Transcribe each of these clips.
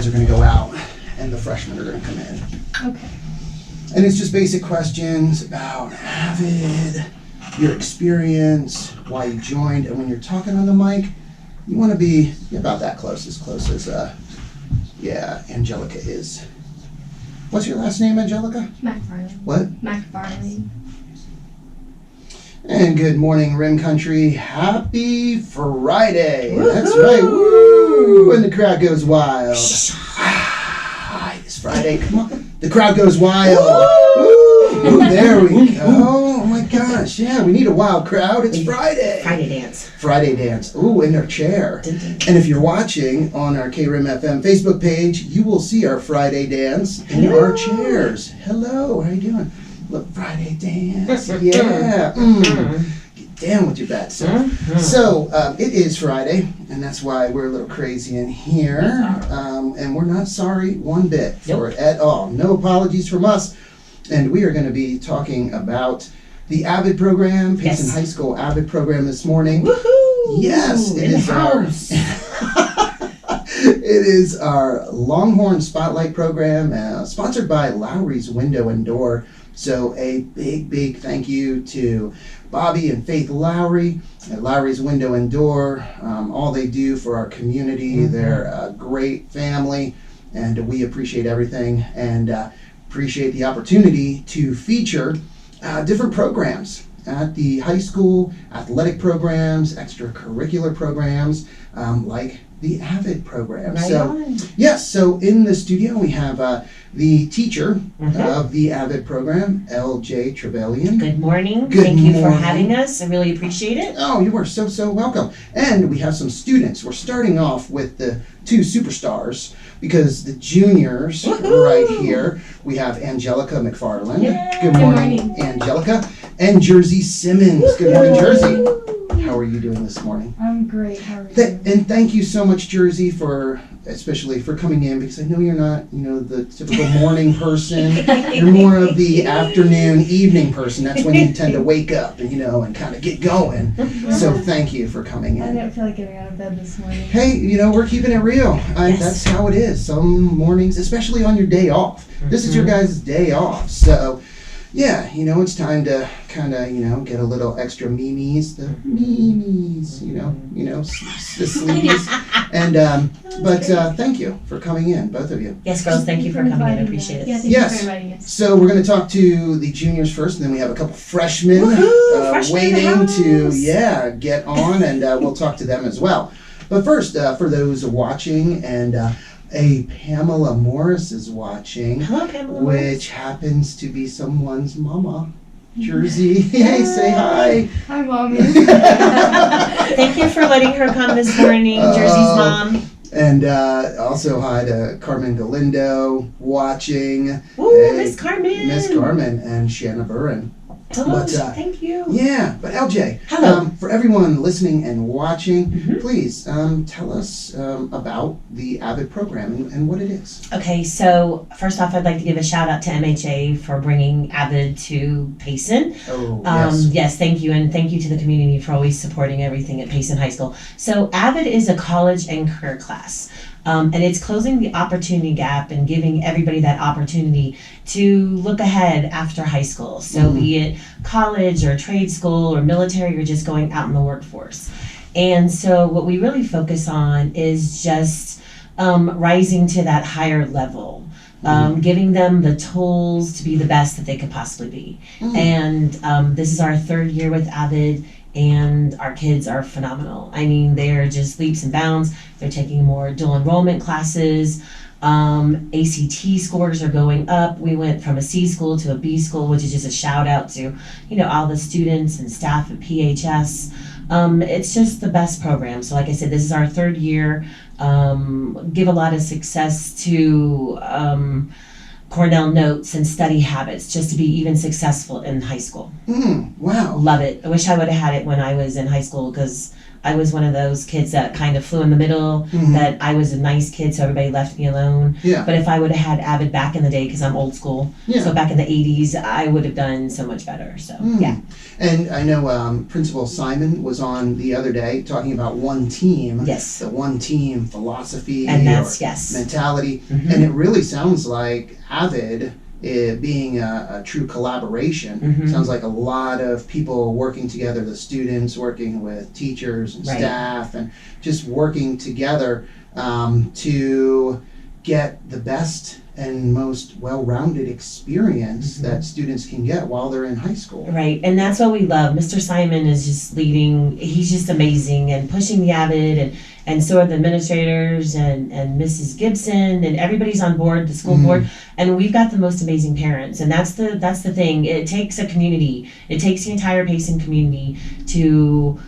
are going to go out and the freshmen are going to come in. Okay. And it's just basic questions about AVID, your experience, why you joined, and when you're talking on the mic, you want to be about that close as Angelica is. What's your last name, Angelica? McFarlane. What? McFarlane. And good morning, Rim Country. Happy Friday. Woo-hoo! That's right. Woo! And the crowd goes wild. It's Friday. Come on. The crowd goes wild. Woo! There we go. Oh my gosh. Yeah, we need a wild crowd. It's Friday. Friday dance. Friday dance. Ooh, in their chair. Dun, dun, dun. And if you're watching on our KRIM FM Facebook page, you will see our Friday dance in our chairs. Hello, how you doing? Look, Friday dance. Yeah. Get down with your bets. So it is Friday, and that's why we're a little crazy in here. And we're not sorry one bit for it at all. No apologies from us. And we are going to be talking about the AVID program, Payson High School AVID program this morning. Woohoo! Yes, it is house. It is our Longhorn Spotlight program, sponsored by Lowry's Window and Door. So a big thank you to Bobby and Faith Lowry at Lowry's Window and Door. All they do for our community. They're a great family, and we appreciate everything and appreciate the opportunity to feature different programs at the high school, athletic programs, extracurricular programs, like the AVID program. Right so, on. Yes, so in the studio we have the teacher of the AVID program, LJ Trevillyan. Good morning. Good Thank you for morning. having us. I really appreciate it. Oh, you are so welcome. And we have some students. We're starting off with the two superstars because the juniors right here, we have Angelica McFarlane. Yay. Good morning, Angelica. And Jersey Simmons. Good morning, Jersey. How are you doing this morning? I'm great. How are you? And thank you so much, Jersey, especially for coming in, because I know you're not, the typical morning person. You're more of the afternoon, evening person. That's when you tend to wake up and, and kind of get going. So thank you for coming I in. didn't feel like getting out of bed this morning. Hey, we're keeping it real. Yes. That's how it is. Some mornings, especially on your day off. This is your guys' day off. So, yeah, it's time to kind of, get a little extra memes, the sleeves. And, but thank you for coming in, both of you. Yes, girls, thank you for coming in. I appreciate it. Yeah, thank you for inviting us. So we're going to talk to the juniors first, and then we have a couple freshmen, Freshmen in the waiting house. to, get on, and we'll talk to them as well. But first, for those watching, and a Pamela Morris is watching, Hello, Pamela Morris. which happens to be someone's mama. Jersey, hey, say hi. Hi, Mommy. Thank you for letting her come this morning, Jersey's mom. And also hi to Carmen Galindo watching. Ooh, Hey, Miss Carmen. Miss Carmen and Shanna Burren. Hello, But, thank you. Yeah, but LJ, Hello. For everyone listening and watching, Mhm. please tell us about the AVID program and what it is. Okay, so first off, I'd like to give a shout out to MHA for bringing AVID to Payson. Oh, Yes, thank you, and thank you to the community for always supporting everything at Payson High School. So AVID is a college and career class, and it's closing the opportunity gap and giving everybody that opportunity to look ahead after high school. So be it college or trade school or military or just going out in the workforce. And so what we really focus on is just rising to that higher level. Giving them the tools to be the best that they could possibly be. And this is our third year with AVID, and our kids are phenomenal. I mean, they're just leaps and bounds. They're taking more dual enrollment classes. ACT scores are going up. We went from a C school to a B school, which is just a shout out to, all the students and staff at PHS. It's just the best program. So like I said, this is our third year. Give a lot of success to Cornell notes and study habits just to be even successful in high school. Wow. Love it. I wish I would have had it when I was in high school because I was one of those kids that kind of flew in the middle, that I was a nice kid, so everybody left me alone. Yeah. But if I would have had AVID back in the day, because I'm old school, Yeah. so back in the 80s, I would have done so much better. So, yeah. And I know Principal Simon was on the other day talking about one team. Yes. The one team philosophy And that's, or yes. mentality. Mhm. And it really sounds like AVID, it being a true collaboration, Mhm. sounds like a lot of people working together, the students working with teachers and Right. staff, and just working together to get the best and most well-rounded experience that students can get while they're in high school. Right, and that's what we love. Mr. Simon is just leading, he's just amazing and pushing the AVID, and so are the administrators and Mrs. Gibson, and everybody's on board, the school board, and we've got the most amazing parents, and that's the thing. It takes a community, it takes the entire Payson community to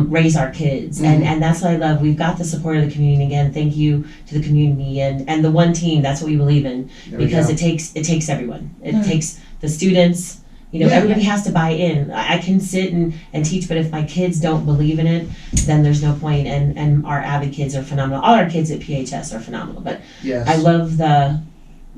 raise our kids, and that's what I love. We've got the support of the community. Again, thank you to the community and the one team. That's what we believe in, There we because go. it takes everyone. It takes the students. You know, everybody has to buy in. I can sit and teach, but if my kids don't believe in it, then there's no point. And our AVID kids are phenomenal. All our kids at PHS are phenomenal. But Yes. I love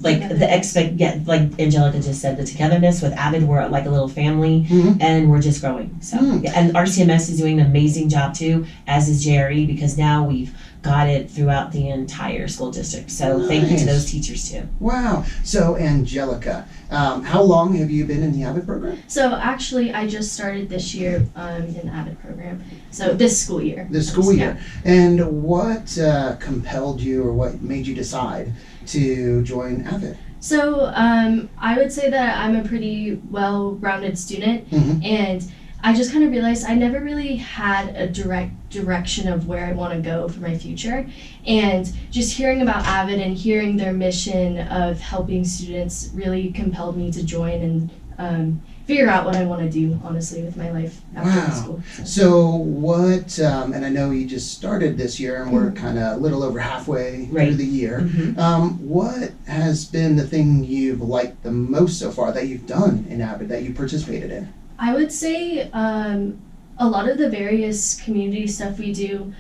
like Angelica just said, the togetherness with AVID. We're like a little family, and we're just growing. So, yeah, and RCMS is doing an amazing job too, as is Jerry, because now we've got it throughout the entire school district. So thank you to those teachers too. Wow. So Angelica, how long have you been in the AVID program? So actually, I just started this year in the AVID program. So this school year. This school year. And what compelled you, or what made you decide to join AVID? So I would say that I'm a pretty well-rounded student, and I just kind of realized I never really had a direct direction of where I want to go for my future. And just hearing about AVID and hearing their mission of helping students really compelled me to join and figure out what I want to do, honestly, with my life after school. So what, and I know you just started this year, and we're kind of a little over halfway through the year. What has been the thing you've liked the most so far that you've done in AVID, that you participated in? I would say a lot of the various community stuff we do.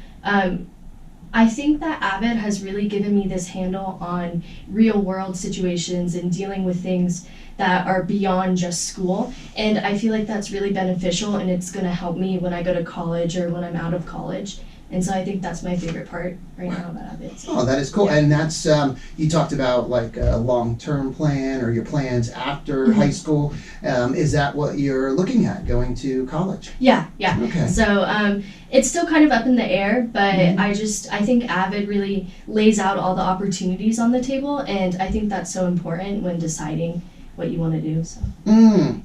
I think that AVID has really given me this handle on real world situations and dealing with things that are beyond just school. And I feel like that's really beneficial, and it's going to help me when I go to college or when I'm out of college. And so I think that's my favorite part right now about AVID. So. Oh, that is cool. And that's, you talked about like a long-term plan or your plans after high school. Is that what you're looking at, going to college? Yeah. Okay. So it's still kind of up in the air, but I think AVID really lays out all the opportunities on the table, and I think that's so important when deciding what you want to do. So.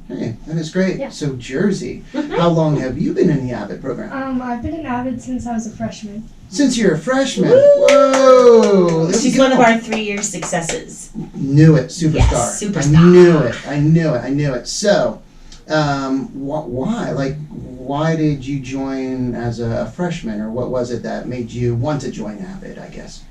Hey, that is great. Yeah. So Jersey, how long have you been in the AVID program? I've been in AVID since I was a freshman. Since you're a freshman. Whoa! There She's we one of go. our 3-year successes. Knew it, superstar. Yes, superstar. I knew it. So, why? Like, why did you join as a freshman, or what was it that made you want to join AVID, I guess?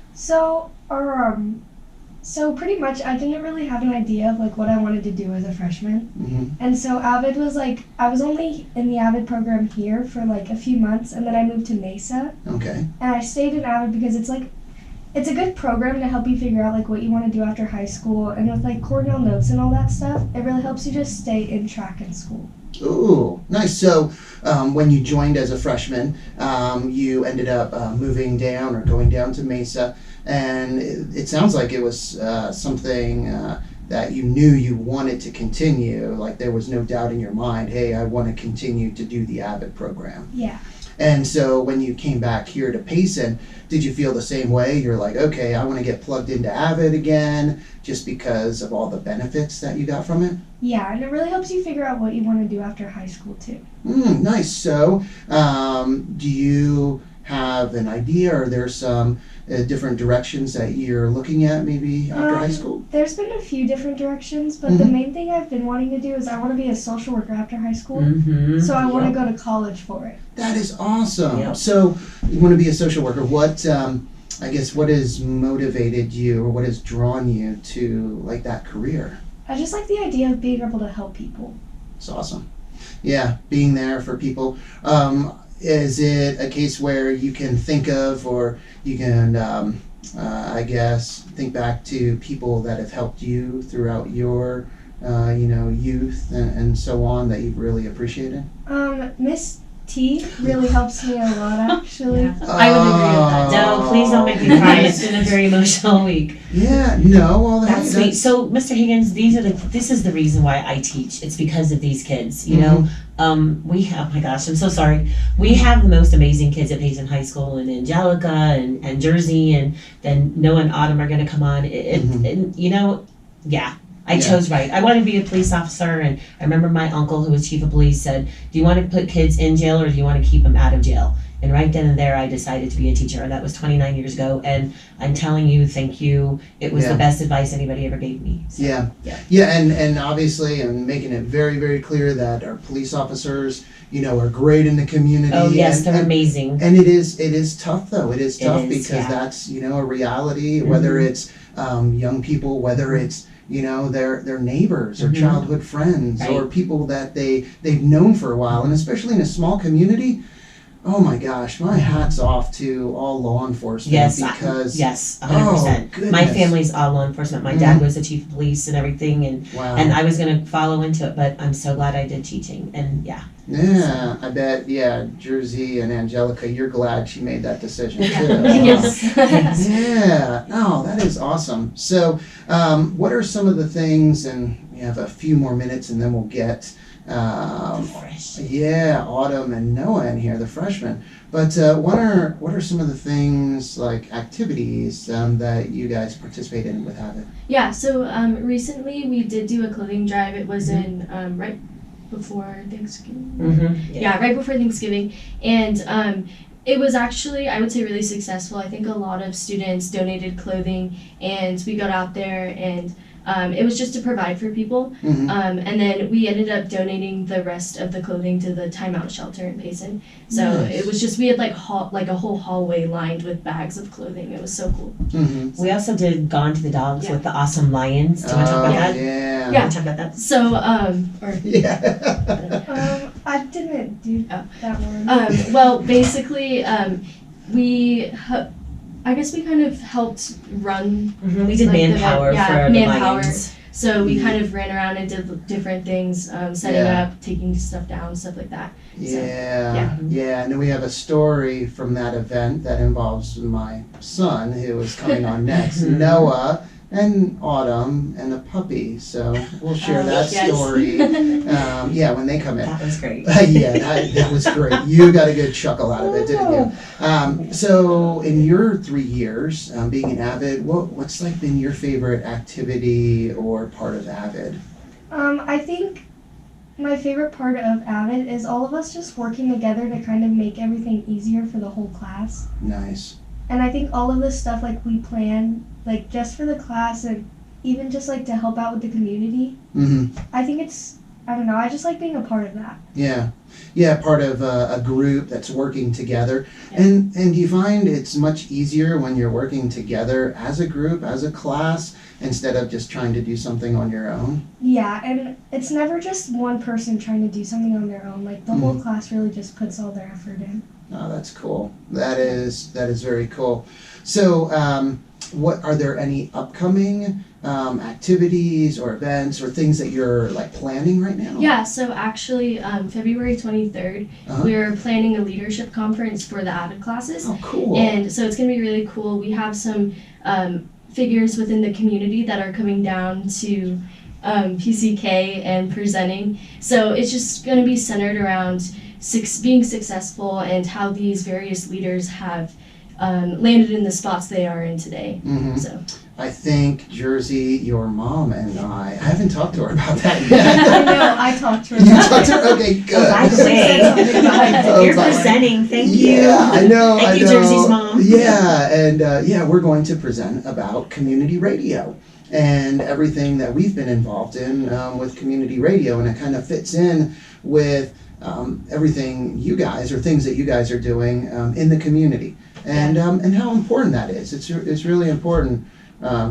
So pretty much I didn't really have an idea of like what I wanted to do as a freshman. And so AVID was like, I was only in the AVID program here for like a few months, and then I moved to Mesa. Okay. And I stayed in AVID because it's a good program to help you figure out like what you want to do after high school, and with like Cornell notes and all that stuff, it really helps you just stay in track in school. Ooh, nice. So, when you joined as a freshman, you ended up moving down or going down to Mesa, and it sounds like it was something that you knew you wanted to continue. Like there was no doubt in your mind, hey, I want to continue to do the AVID program. Yeah. And so when you came back here to Payson, did you feel the same way? You're like, okay, I want to get plugged into AVID again, just because of all the benefits that you got from it? Yeah, and it really helps you figure out what you want to do after high school too. Nice. So, do you have an idea, or there's some different directions that you're looking at maybe after high school? There's been a few different directions, but the main thing I've been wanting to do is I want to be a social worker after high school. So I want to go to college for it. That is awesome. Yep. So you want to be a social worker. What, I guess, what has motivated you, or what has drawn you to like that career? I just like the idea of being able to help people. It's awesome. Yeah, being there for people. is it a case where you can think of, or you can, I guess, think back to people that have helped you throughout your, youth and so on that you've really appreciated? Miss T really helps me a lot, actually. Yeah. I would agree with that. No, please don't make me cry. It's been a very emotional week. Yeah, no, well, That's hey, sweet. So, Mr. Higgins, this is the reason why I teach. It's because of these kids. You know, we have. Oh my gosh, I'm so sorry. We have the most amazing kids at Payson High School, and Angelica and Jersey, and then Noah and Autumn are going to come on. And yeah. I chose right. I wanted to be a police officer, and I remember my uncle, who was chief of police, said, "Do you want to put kids in jail, or do you want to keep them out of jail?" And right then and there, I decided to be a teacher, and that was 29 years ago. And I'm telling you, thank you. It was the best advice anybody ever gave me. So, yeah, and obviously, I'm making it very, very clear that our police officers, are great in the community. Oh yes, they're amazing. And it is tough though. It is tough because that's a reality. Whether it's young people, whether it's their neighbors or childhood friends or people that they've known for a while, and especially in a small community. Oh my gosh, my hat's off to all law enforcement. Yes, because 100%. My family's all law enforcement. My dad was the chief of police and everything, and I was gonna follow into it, but I'm so glad I did teaching, and Yeah, I bet, Jersey and Angelica, you're glad she made that decision too. Yes. Yeah, no, that is awesome. So, what are some of the things, and we have a few more minutes and then we'll get, Autumn and Noah in here, the freshmen. But what are some of the things, like activities, that you guys participate in with AVID? Yeah, so recently we did do a clothing drive. It was in right before Thanksgiving. Yeah, right before Thanksgiving. And it was actually, I would say, really successful. I think a lot of students donated clothing, and we got out there, and it was just to provide for people. And then we ended up donating the rest of the clothing to the timeout shelter in Payson. So it was just, we had like a whole hallway lined with bags of clothing. It was so cool. We also did Gone to the Dogs with the awesome lions. Do you want to talk about that? Yeah. Yeah. Talk about that. So, I didn't do that one. well, basically, I guess we kind of helped run. We did manpower for the lions. So we kind of ran around and did different things, setting up, taking stuff down, stuff like that. Yeah. And then we have a story from that event that involves my son, who is coming on next, Noah and Autumn and a puppy. So we'll share that story. When they come in. That was great. That was great. You got a good chuckle out of it, didn't you? So in your 3 years being an AVID, what's like been your favorite activity or part of AVID? I think my favorite part of AVID is all of us just working together to kind of make everything easier for the whole class. Nice. And I think all of this stuff, like, we plan, like, just for the class, and even just, like, to help out with the community. I think it's, I don't know, I just like being a part of that. Yeah, part of a group that's working together. And do you find it's much easier when you're working together as a group, as a class, instead of just trying to do something on your own? Yeah, and it's never just one person trying to do something on their own. Like, the whole class really just puts all their effort in. Oh, that's cool. That is very cool. So, what are there any upcoming activities or events or things that you're like planning right now? Yeah, so actually February 23rd, we're planning a leadership conference for the AVID classes. Oh, cool. And so it's going to be really cool. We have some figures within the community that are coming down to PCK and presenting. So it's just going to be centered around being successful and how these various leaders have landed in the spots they are in today. So I think Jersey, your mom and I haven't talked to her about that yet. I know, I talked to her. You talked to her? Okay, good. By the way, you're presenting. Thank you. Yeah, I know. Thank you, Jersey's mom. Yeah, and we're going to present about community radio and everything that we've been involved in with community radio, and it kind of fits in with everything you guys, or things that you guys are doing in the community, and how important that is. It's really important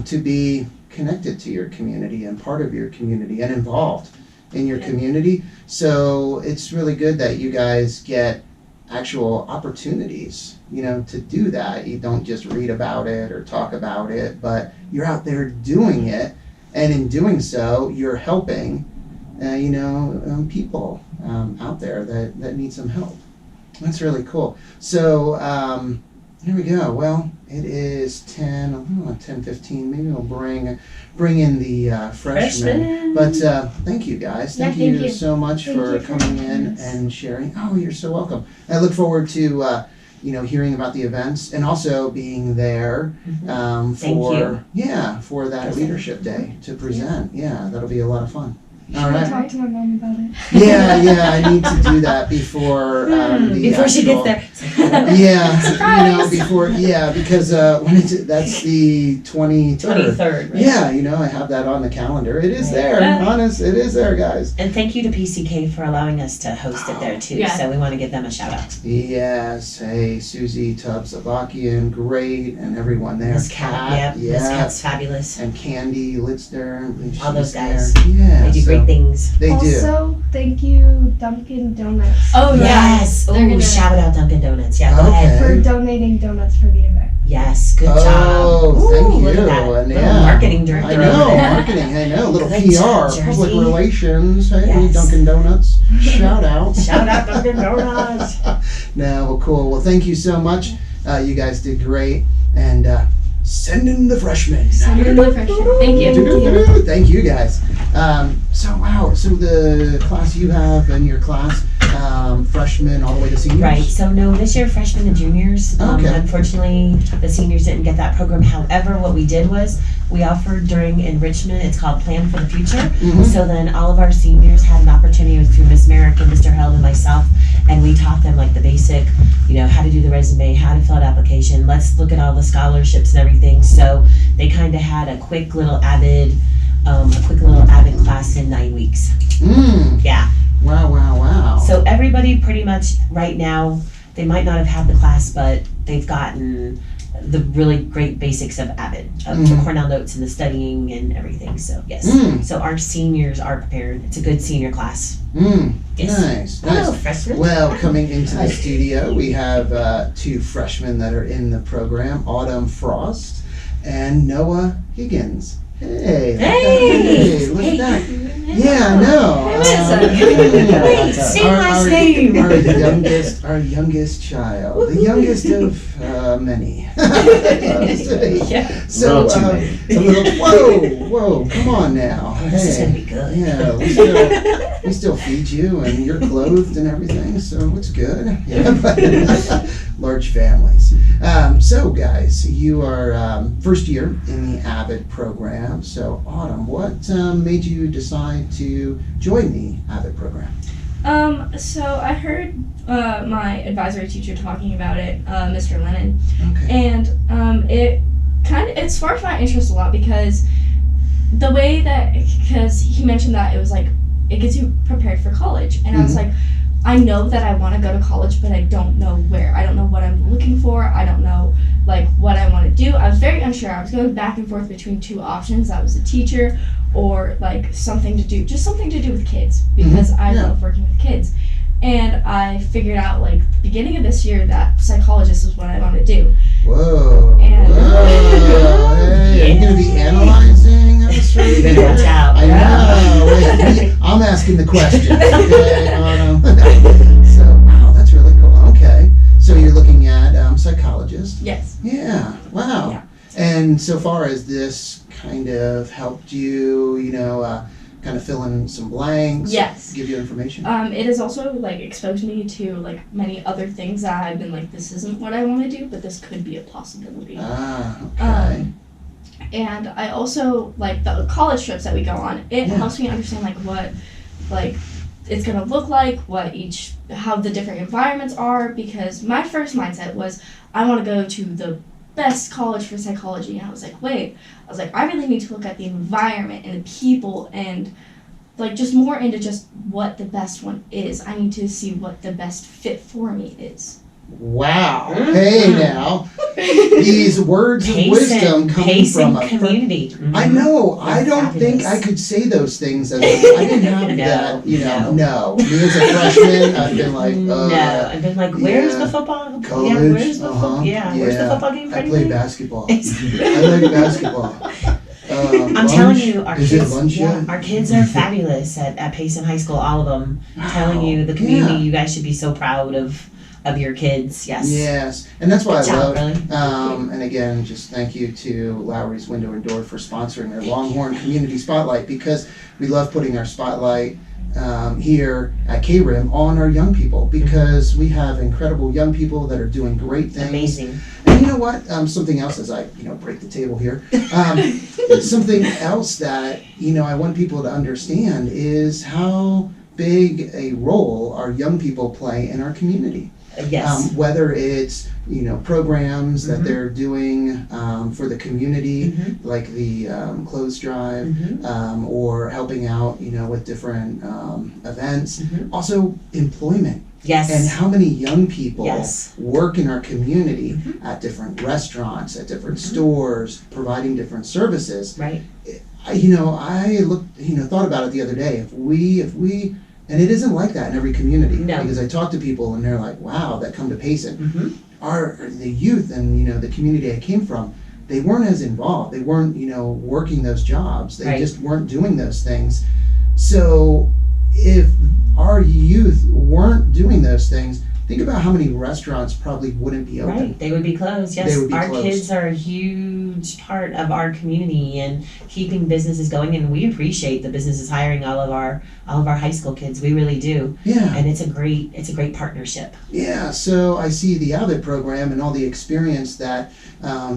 to be connected to your community and part of your community and involved in your community. So it's really good that you guys get actual opportunities, to do that. You don't just read about it or talk about it, but you're out there doing it, and in doing so, you're helping, people out there that need some help. That's really cool. So here we go. Well, it is 10:15. Maybe we'll bring in the freshmen. But thank you guys. Thank you so much for coming in and sharing. Oh, you're so welcome. I look forward to hearing about the events and also being there for that leadership day to present. Yeah, that'll be a lot of fun. All right. Talk to my mom about it. Yeah, I need to do that before before she gets there. Because that's the 23rd. Right? Yeah, I have that on the calendar. It is there. Honest, it is there, guys. And thank you to PCK for allowing us to host it there too. Yeah. So we want to give them a shout out. Yes. Hey, Susie Tubbs-Avakian, great, and everyone there. Miss Kat, Miss Kat's fabulous. And Candy Litzner. All those guys. Yeah. They do great things. They do. Also, thank you, Dunkin' Donuts. Oh, yes. They're Oh, gonna- shout out Dunkin' Donuts. Yeah, go ahead. For donating donuts for the event. Yes, good Oh, job. thank Look you. at that. And Little yeah. marketing director I over know, there. marketing. I know. Little Good PR, job, public Jersey. relations. Hey, Yes. Dunkin' Donuts. Shout out. Shout out Dunkin' Donuts. No, well, cool. Well, thank you so much. You guys did great. And send in the freshmen. Thank you. Thank you, guys. So the class you have in your class, freshmen all the way to seniors? Right. So no, this year freshmen and juniors. Okay. Unfortunately, the seniors didn't get that program. However, what we did was we offered during enrichment. It's called Plan for the Future. Mhm. So then all of our seniors had an opportunity through Miss Merrick and Mr. Held and myself, and we taught them like the basic, how to do the resume, how to fill out application. Let's look at all the scholarships and everything. So they kind of had a quick little AVID class in 9 weeks. Yeah. Wow. So everybody pretty much right now, they might not have had the class, but they've gotten the really great basics of AVID, of the Cornell notes and the studying and everything. So yes. So our seniors are prepared. It's a good senior class. Yes. Nice. Hello, freshmen. Well, coming into the studio, we have two freshmen that are in the program, Autumn Frost and Noah Higgins. Hey, look at that. Yeah, I know. Wait, say last name. Our youngest child, the youngest of many. Yeah. So a little. Whoa, come on now. This is gonna be good. Yeah, we still feed you, and you're clothed and everything, so it's good. Yeah, but large families. So guys, you are first year in the AVID program. So Autumn, what made you decide to join the AVID program? So I heard my advisory teacher talking about it, Mr. Lennon, Okay. and it sparked my interest a lot because he mentioned that it was like it gets you prepared for college, and I was like, I know that I want to go to college, but I don't know where. I don't know what I'm looking for. I don't know what I want to do. I was very unsure. I was going back and forth between two options. That was a teacher or something to do with kids, because I love working with kids. And I figured out beginning of this year that psychologist is what I want to do. Whoa. And Hey, are you going to be analyzing us right Better now? watch out. I know. Wait, I'm asking the question. Okay, Autumn. So, wow, that's really cool. Okay. So you're looking at psychologist. yes. Yeah. Wow. Yeah. And so far as this kind of helped you, kind of fill in some blanks. Yes. Give you information. It has also exposed me to many other things that I've been this isn't what I want to do, but this could be a possibility. Okay. And I also the college trips that we go on. It helps me understand what it's gonna look like, how the different environments are. Because my first mindset was I want to go to the best college for psychology, and I was I really need to look at the environment and the people and just more into just what the best one is. I need to see what the best fit for me is. Wow. Hey now. These words of wisdom coming Payson from a community. Mhm. I know. I don't think Fabulous. I could say those things as I didn't have No, that, no. no. Me as a freshman, I've been like, No, I've been like, where's yeah. the football? College, Yeah, where's the uh-huh, where's the football game for I play anybody? basketball. I like basketball. I'm telling you, our Is kids, it lunch yet? our kids are fabulous at Payson High School. All of them. I'm telling you, the community. Yeah. You guys should be so proud of your kids. Yes. Yes, and that's why Good I job, love. really. And again, just thank you to Lowry's Window and Door for sponsoring their Longhorn Community Spotlight, because we love putting our spotlight here at KRIM on our young people, because we have incredible young people that are doing great things. Amazing. And you know what? Something else as I break the table here. Something else that I want people to understand is how big a role our young people play in our community. Yes. Whether it's programs that Mhm. they're doing for the community, Mhm. like the clothes drive, Mhm. or helping out with different events. Mhm. Also employment, Yes. and how many young people Yes. work in our community Mhm. at different restaurants, at different Mhm. stores, providing different services. Right. I looked, thought about it the other day. If we, and it isn't like that in every community. No. Because I talk to people and they're like, "Wow, that come to Payson." Mm-hmm. The youth and the community I came from, they weren't as involved. They weren't working those jobs. They Right. just weren't doing those things. So if our youth weren't doing those things, think about how many restaurants probably wouldn't be open. Right. They would be closed. Yes. They would be our closed. kids are a huge part of our community and keeping businesses going, and we appreciate the businesses hiring all of our high school kids. We really do. Yeah. And it's a great partnership. Yeah, so I see the AVID program and all the experience that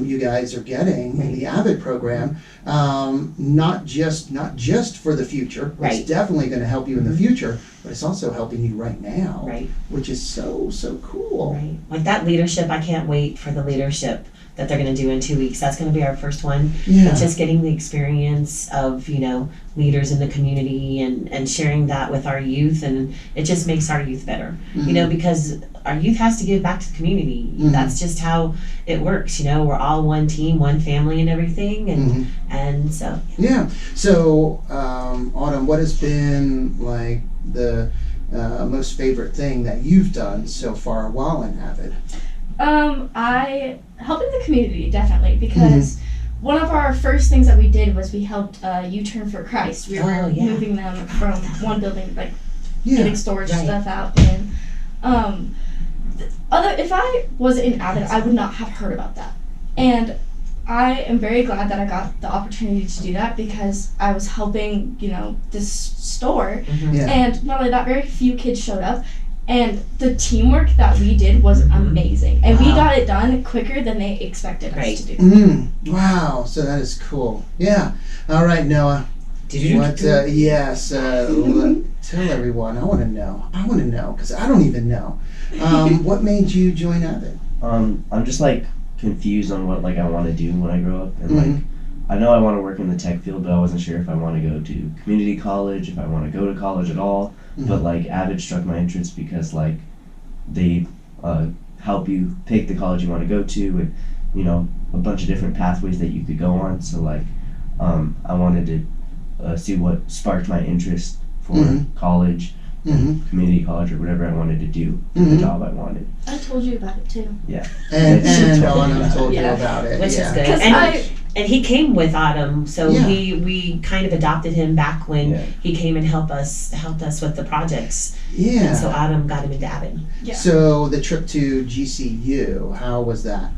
you guys are getting in the AVID program. Not just for the future. Right. It's definitely going to help you in the future, but it's also helping you right now, Right. which is so cool. Right. Like that leadership, I can't wait for the leadership that they're going to do in 2 weeks. That's going to be our first one. Yeah. But just getting the experience of, leaders in the community and sharing that with our youth, and it just makes our youth better. Mhm. Because our youth has to give back to the community. Mhm. That's just how it works. We're all one team, one family and everything. Mhm. And so Yeah. So, Autumn, what has been like the most favorite thing that you've done so far while in AVID? I helping the community definitely, because one of our first things that we did was we helped U-Turn for Christ. We were Oh, yeah. moving them from one building, like Yeah. getting storage Right. stuff out, and if I was in AVID, I would not have heard about that. And I am very glad that I got the opportunity to do that, because I was helping, this store, Yeah. and not only that, very few kids showed up. And the teamwork that we did was amazing. And we Wow. got it done quicker than they expected us Right. to do. Wow. So that is cool. Yeah. All right, Noah. What? Yes. Tell everyone. I want to know because I don't even know. What made you join AVID? I'm just confused on what I want to do when I grow up, and I know I want to work in the tech field, but I wasn't sure if I want to go to community college, if I want to go to college at all. But AVID struck my interest because they help you pick the college you want to go to, and a bunch of different pathways that you could go on. So I wanted to see what sparked my interest for college, community college, or whatever I wanted to do for the job I wanted. I told you about it too. Yeah. And She told me Autumn about told you Yeah. about it. which yeah. is good. Because And he came with Autumn, so Yeah. we kind of adopted him back when Yeah. he came and helped us with the projects. Yeah. And so Autumn got him into AVID. Yeah. So the trip to GCU, how was that?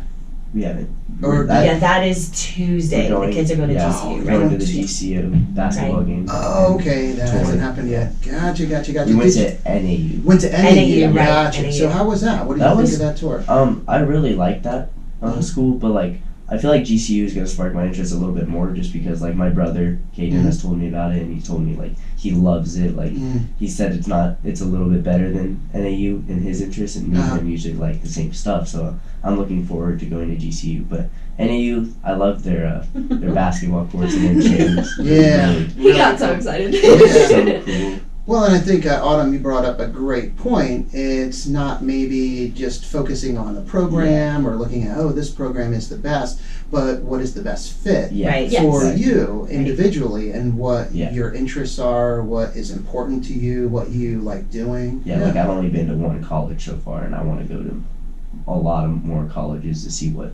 We haven't. Or- Yeah, that is Tuesday. We're The kids are going to yeah, GCU, we're right? going to the GCU basketball game. Oh, okay, that Tour. hasn't happened yet. Gotcha. We went Did to NAU. you- went to NAU. NAU, right, Gotcha. NAU. So how was that? What did That you was- think of that tour? I really like that school, but I feel like GCU is gonna spark my interest a little bit more, just because my brother Caden has told me about it, and he told me he loves it. He said it's a little bit better than NAU in his interest, and me and him usually like the same stuff. So I'm looking forward to going to GCU. But NAU, I love their basketball courts and their gyms. Yeah. He got so excited. It's so cool. Well, and I think, Autumn, you brought up a great point. It's not maybe just focusing on a program or looking at, oh, this program is the best, but what is the best fit Yeah. Right. for Yes. you individually and what Yeah. your interests are, what is important to you, what you like doing. Yeah, like I've only been to one college so far, and I want to go to a lot of more colleges to see what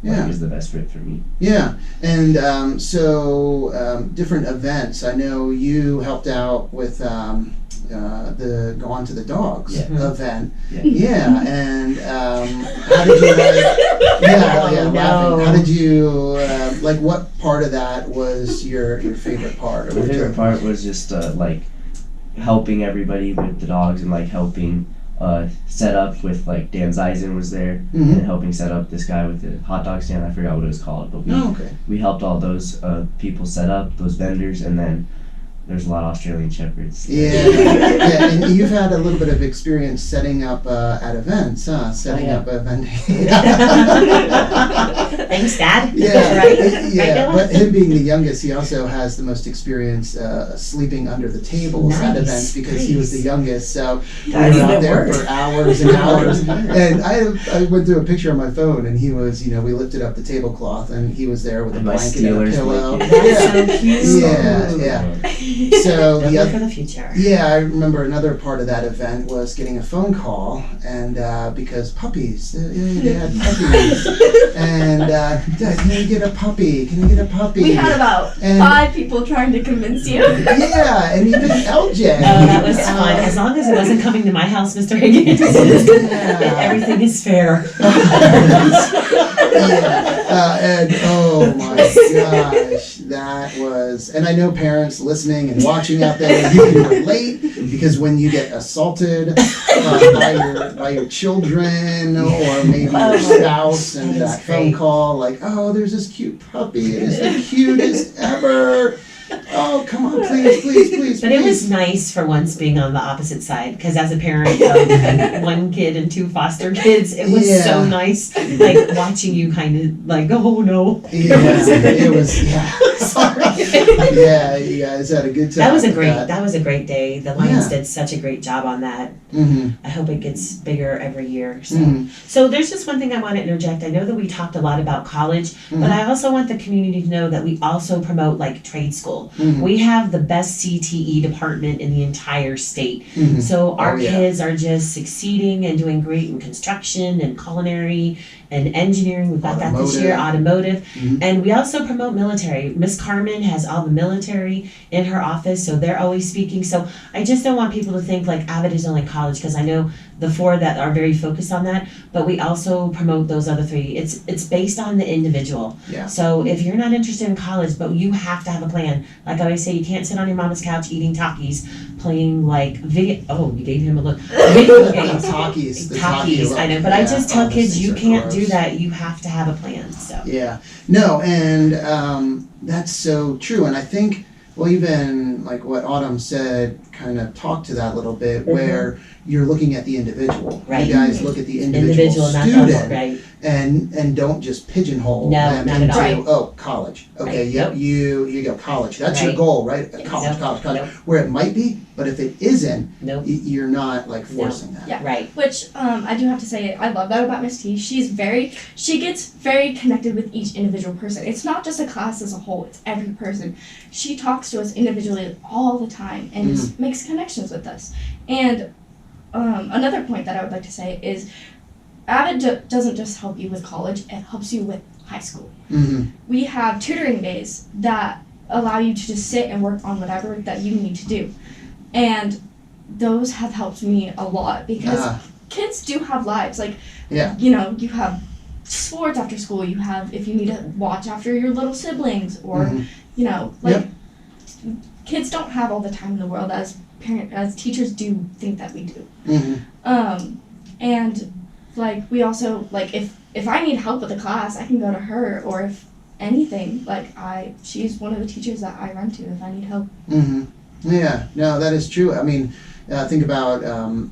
Yeah. is the best fit for me. Yeah, and different events. I know you helped out with the Go On to the Dogs Yeah. event. Yeah. Yeah, and how did you like? Yeah, Oh, laughing. no. How did you like? What part of that was your favorite part? Or My what favorite your- part was just like helping everybody with the dogs and like helping set up with like Dan Zeisen was there Mhm. and helping set up this guy with the hot dog stand. I forgot what it was called, but Oh, okay. we helped all those people set up, those vendors, and then there's a lot of Australian Shepherds. Yeah, yeah, and you've had a little bit of experience setting up at events, huh? Setting yeah. up event. Thanks, Dad. Yeah, Right? yeah. Right, Dylan? But him being the youngest, he also has the most experience sleeping under the tables at Nice, events because he was the nice. youngest. So we That's were out even there worse. for hours and hours. And I went through a picture on my phone, and he was, we lifted up the tablecloth, and he was there with a And my blanket and a Steelers pillow. blanket. That's so cute. Yeah, yeah. So the Definitely other. for the future. Yeah, I remember another part of that event was getting a phone call, and because puppies, they had puppies, and Dad, can I get a puppy? Can I get a puppy? We had about And- 5 people trying to convince you. Yeah, and even LJ. Oh, that was fun. As long as it wasn't coming to my house, Mr. Higgins. Everything is fair. Yeah, and oh my gosh, that was, and I know parents listening and watching out there, you can relate, because when you get assaulted by your children or maybe Oh your my spouse and that is that phone great. call like, oh, there's this cute puppy, it is the cutest ever. Oh, come on, please. But it was nice for once being on the opposite side, because as a parent of one kid and 2 foster kids, it was Yeah. so nice, like watching you kind of like, oh no. Yeah, it was, yeah. Sorry. Yeah, you guys had a good time. That was a with great. that. That was a great day. The Lions Yeah. did such a great job on that. Mhm, I hope it gets bigger every year. So, mhm, so there's just one thing I want to interject. I know that we talked a lot about college, but mhm, I also want the community to know that we also promote like trade school. mhm, We have the best CTE department in the entire state. mhm. So our Oh, yeah. kids are just succeeding and doing great in construction and culinary and engineering. We've got that this year, automotive. Mhm. And we also promote military. Miss Carmen has all the military in her office, so they're always speaking. So I just don't want people to think like AVID is only college, because I know the 4 that are very focused on that, but we also promote those other 3. It's based on the individual. Yeah. So if you're not interested in college, but you have to have a plan. Like I always say, you can't sit on your mama's couch eating Takis, playing like video. Oh, you gave him a look. Video games. Takis. The Takis, I know, but I just tell kids you can't do that. You have to have a plan. So Yeah. No, and that's so true. And I think, well, even like what Autumn said, kind of talked to that a little bit, where you're looking at the individual. Right. You guys look at the individual not student. double, right? And don't just pigeonhole No, them not at into, all. Right. oh, college. Okay, Right. yep, Nope. you go college. That's your Right. goal, right? Nope. College. Nope. Where it might be, but if it isn't, Nope. you're not like forcing that. Yeah. Right. Which I do have to say, I love that about Miss T. She gets very connected with each individual person. It's not just a class as a whole, it's every person. She talks to us individually all the time and just makes connections with us. And another point that I would like to say is AVID doesn't just help you with college, it helps you with high school. Mm-hmm. We have tutoring days that allow you to just sit and work on whatever that you need to do. And those have helped me a lot because kids do have lives. Like, Yeah. you know, you have sports after school, you have, if you need to watch after your little siblings, or, Mhm. you know, like, kids don't have all the time in the world as teachers do think that we do. Mm-hmm. And, like, we also, like, if I need help with a class, I can go to her, or if anything, like, she's one of the teachers that I run to if I need help. Mm-hmm. Yeah, no, that is true. I mean, think about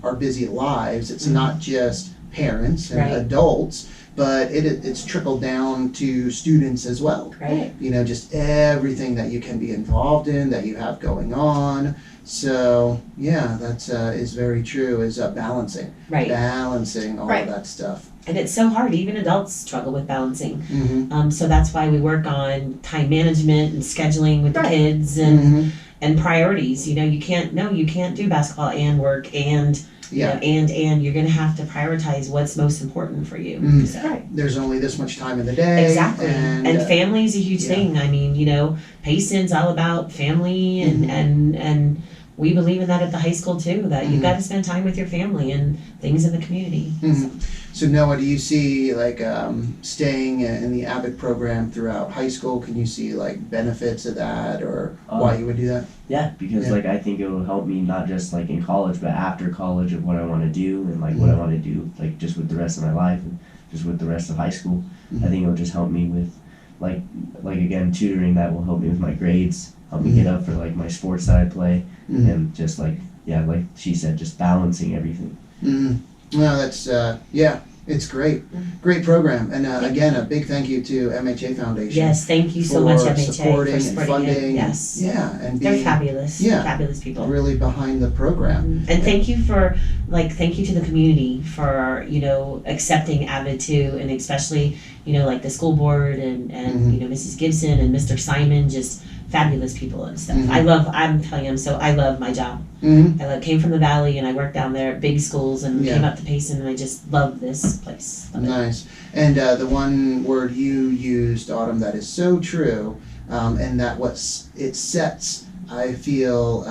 our busy lives. It's not just parents and Right. adults, but it's trickled down to students as well. Right. You know, just everything that you can be involved in, that you have going on. So yeah, that's is very true. Is balancing all Right. of that stuff. And it's so hard. Even adults struggle with balancing. Mm-hmm. So that's why we work on time management and scheduling with the Right. kids and priorities. You know, you can't do basketball and work and you Yeah. know, and you're gonna have to prioritize what's most important for you. Mhm. So. There's only this much time in the day. Exactly. And, And family is a huge yeah. thing. I mean, you know, Payson's all about family and we believe in that at the high school too, that you've got to spend time with your family and things in the community. Mhm. So Noah, do you see like staying in the AVID program throughout high school? Can you see like benefits of that, or why you would do that? Yeah, because Yeah. like I think it will help me not just like in college, but after college of what I want to do and like what I want to do, like just with the rest of my life and just with the rest of high school. I think it will just help me with like again tutoring that will help me with my grades, help me get up for like my sports that I play, and just like she said, just balancing everything. Well, that's it's great, great program, and again, a big thank you to MHA Foundation. Yes, thank you so for much, MHA, supporting for and supporting funding. it. Yes. Yeah, and They're being fabulous. Yeah. Fabulous people. really behind the program. And thank you to the community for, you know, accepting AVID too, and especially, you know, like the school board and you know, Mrs. Gibson and Mr. Simon, just fabulous people and stuff. I love my job. Came from the Valley and I worked down there at big schools and came up to Payson, and I just love this place. Love it. Nice. And the one word you used, Autumn, that is so true, and that it sets, I feel,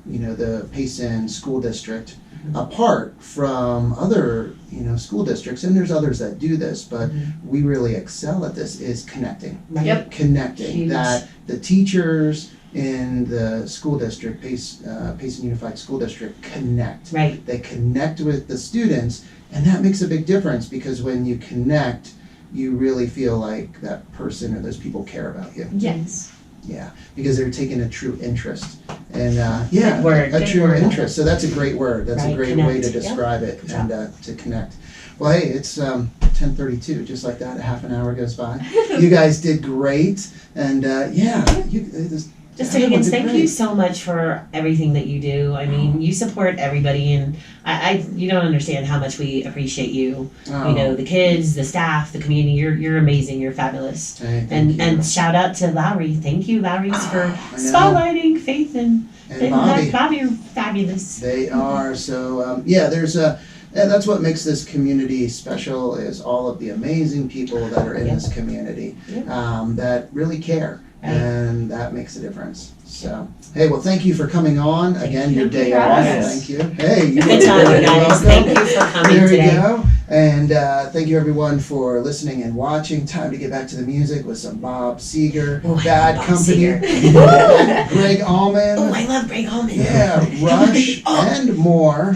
you know, the Payson school district apart from other, you know, school districts, and there's others that do this, but we really excel at this, is connecting. Right? Yep. Connecting. Huge. That the teachers in the school district, Payson Unified School District, connect. Right. They connect with the students, and that makes a big difference, because when you connect, you really feel like that person or those people care about you. Yes. Yeah, because they're taking a true interest, and Good word, a good true word. interest. So that's a great word. That's a Right, great way to connect. Yep. describe it, Good and to connect. Well, hey, it's 10:32, just like that. A half an hour goes by. You guys did great, and Just Higgins, thank you so much for everything that you do. I mean, you support everybody, and you don't understand how much we appreciate you. Oh, You know, the kids, the staff, the community. You're amazing. You're fabulous. hey, thank you. And shout out to Lowry. Thank you, Lowry's, for I know. spotlighting Faith and Bobby. Bobby are fabulous. They are. So there's and that's what makes this community special, is all of the amazing people that are in this community that really care. Right. And that makes a difference. So, hey, well, thank you for coming on. Again, your day for off. having us. Thank you. Hey, you're Good time, you guys. welcome. Thank you for coming There today. we go. And thank you, everyone, for listening and watching. Time to get back to the music with some Bob Seger, Oh, I Bad love Bob Company, Seger. Greg Allman. Oh, I love Greg Allman. Yeah, Rush, and more.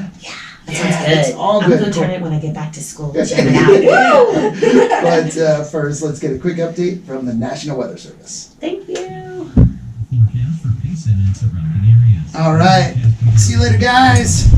That sounds good. It's all I'm good. gonna turn it when I get back to school. Check it out. But first, let's get a quick update from the National Weather Service. Thank you. Forecast for Payson and surrounding areas. All right. See you later, guys.